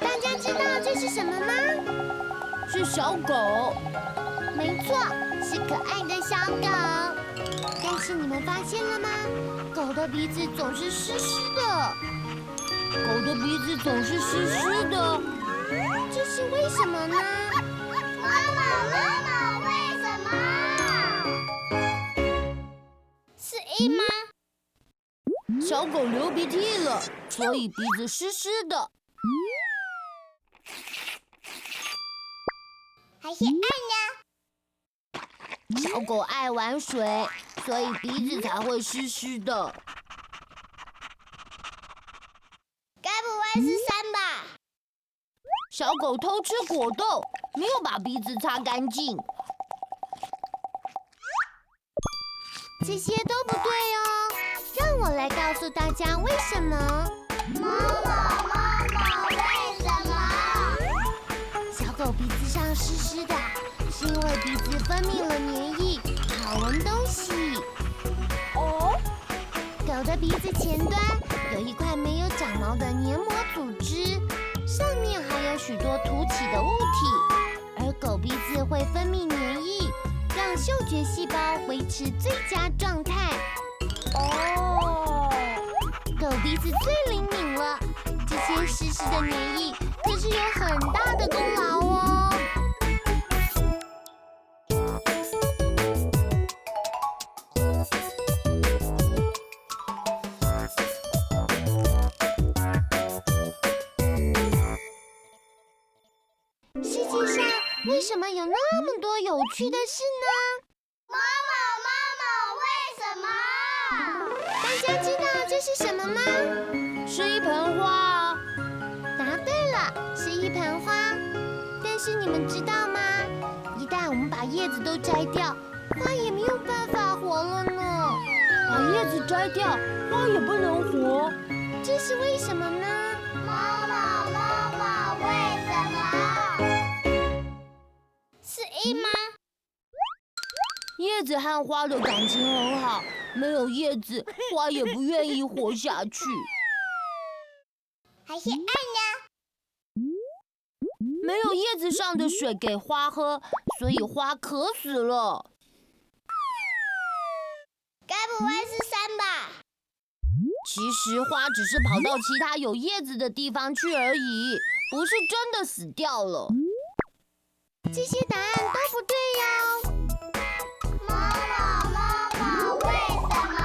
大家知道这是什么吗？是小狗。没错，是可爱的小狗。但是你们发现了吗？狗的鼻子总是湿湿的。狗的鼻子总是湿湿的，这是为什么呢？妈妈，为什么？是因吗？小狗流鼻涕了，所以鼻子湿湿的。还是爱呢？小狗爱玩水，所以鼻子才会湿湿的。该不会是3吧？小狗偷吃果冻，没有把鼻子擦干净。这些都不对哦，让我来告诉大家为什么。妈妈，为什么？小狗鼻子上湿湿的，是因为鼻子分泌了黏液，好闻东西。哦，狗的鼻子前端有一块没有长毛的黏膜组织，上面还有许多凸起的物体，而狗鼻子会分泌黏液，让嗅觉细胞维持最佳状态。哦，狗鼻子最灵敏了，这些湿湿的黏液可是有很大的功劳哦。世界上为什么有那么多有趣的事呢？妈妈，为什么？大家知道这是什么吗？是一盆花啊。答对了，是一盆花。但是你们知道吗？一旦我们把叶子都摘掉，花也没有办法活了呢。把叶子摘掉，花也不能活。这是为什么呢？妈妈，为什么？是因吗？叶子和花的感情很好，没有叶子，花也不愿意活下去。还是爱呢？没有叶子上的水给花喝，所以花渴死了。该不会是3吧？其实花只是跑到其他有叶子的地方去而已，不是真的死掉了。这些答案都不对哟。妈妈，为什么？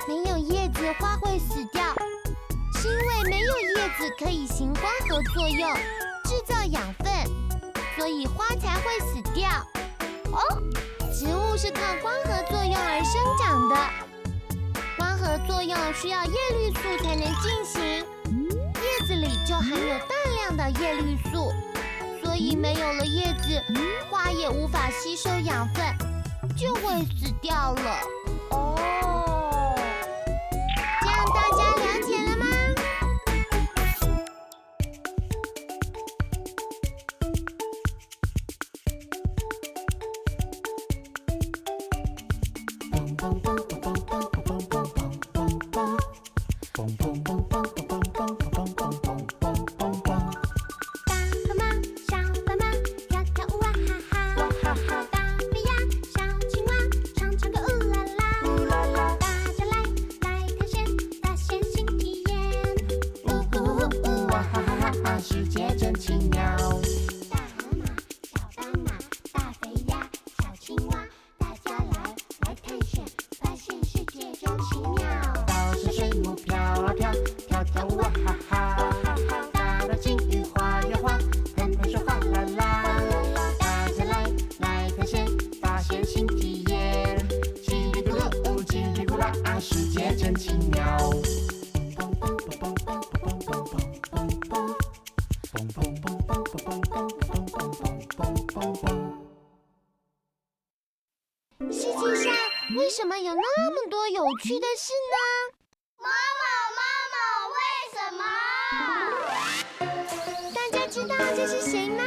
没有叶子，花会死掉，是因为没有叶子可以行光合作用，制造养分，所以花才会死掉。哦，植物是靠光合作用而生长的，光合作用需要叶绿素才能进行，叶子里就含有大量的叶绿素。所以没有了叶子，花也无法吸收养分，就会死掉了。哦，这样大家了解了吗？世界真奇妙。大河马、小斑马、大肥鸭、小青蛙，大家来探险，发现世界真奇妙。岛上水母飘啊飘，跳跳舞啊哈哈。大岛金鱼画呀画，喷喷水哗啦啦。大家来探险，发现新体验。叽里咕噜，叽里咕啦，世界真奇妙。世界上为什么有那么多有趣的事呢？妈妈，为什么？大家知道这是谁吗？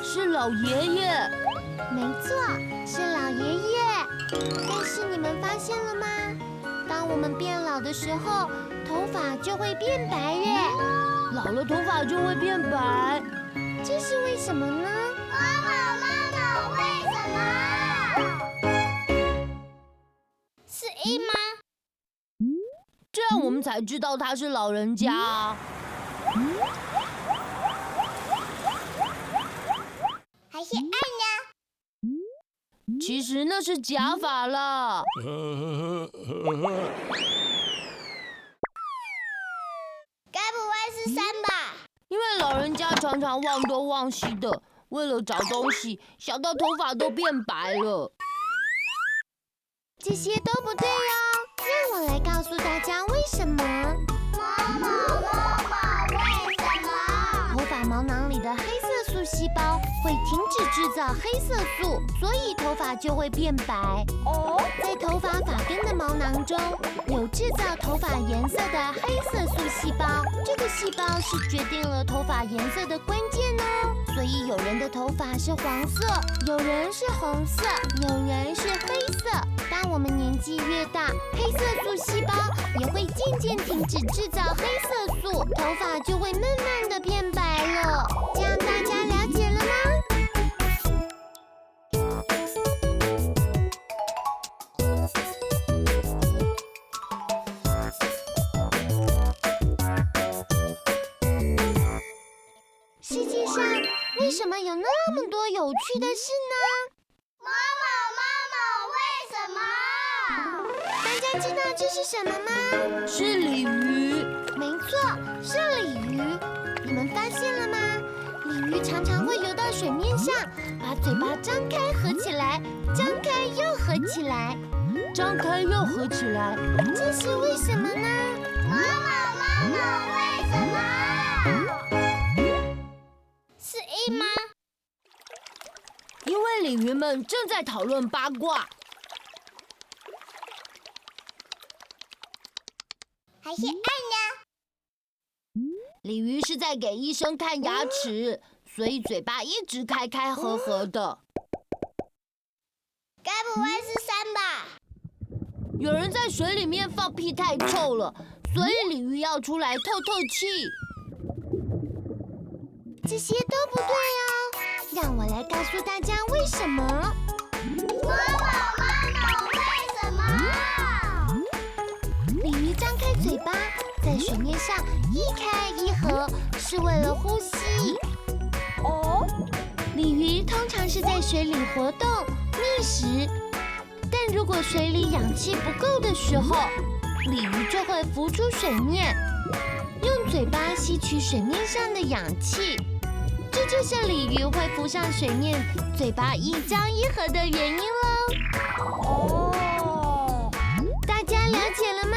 是老爷爷。没错，是老爷爷。但是你们发现了吗？当我们变老的时候，头发就会变白耶。老了头发就会变白，这是为什么呢？妈妈，为什么？是A吗？这样我们才知道他是老人家啊。还是爱呢？其实那是假发啦。该不会是3吧？因为老人家常常忘东忘西的，为了找东西，想到头发都变白了。这些都不对哦，让我来告诉大家为什么。妈妈，为什么？头发毛囊里的黑色素细胞会停止制造黑色素，所以头发就会变白。在头发发根的毛囊中有制造头发颜色的黑色素细胞，这个细胞是决定了头发颜色的关键哦。所以有人的头发是黄色，有人是红色，有人是黑色。当我们年纪越大，黑色素细胞也会渐渐停止制造黑色素，头发就会慢慢的变白了。这样大家了解了吗？世界上为什么有那么多有趣的事呢？妈妈，为什么？大家知道这是什么吗？是鲤鱼。没错，是鲤鱼。你们发现了吗？鲤鱼常常会游到水面上，把嘴巴张开合起来，张开又合起来，张开又合起来，这是为什么呢？妈妈，为什么？是 A 吗？因为鲤鱼们正在讨论八卦。还是爱呢？鲤鱼是在给医生看牙齿，所以嘴巴一直开开合合的。该不会是3吧？有人在水里面放屁太臭了，所以鲤鱼要出来透透气。这些都不对哦，让我来告诉大家为什么。妈妈，为什么？鲤鱼张开嘴巴，在水面上一开一合，是为了呼吸。鲤鱼通常是在水里活动觅食，但如果水里氧气不够的时候，鲤鱼就会浮出水面，用嘴巴吸取水面上的氧气。这就是鲤鱼会浮上水面，嘴巴一张一合的原因喽。大家了解了吗？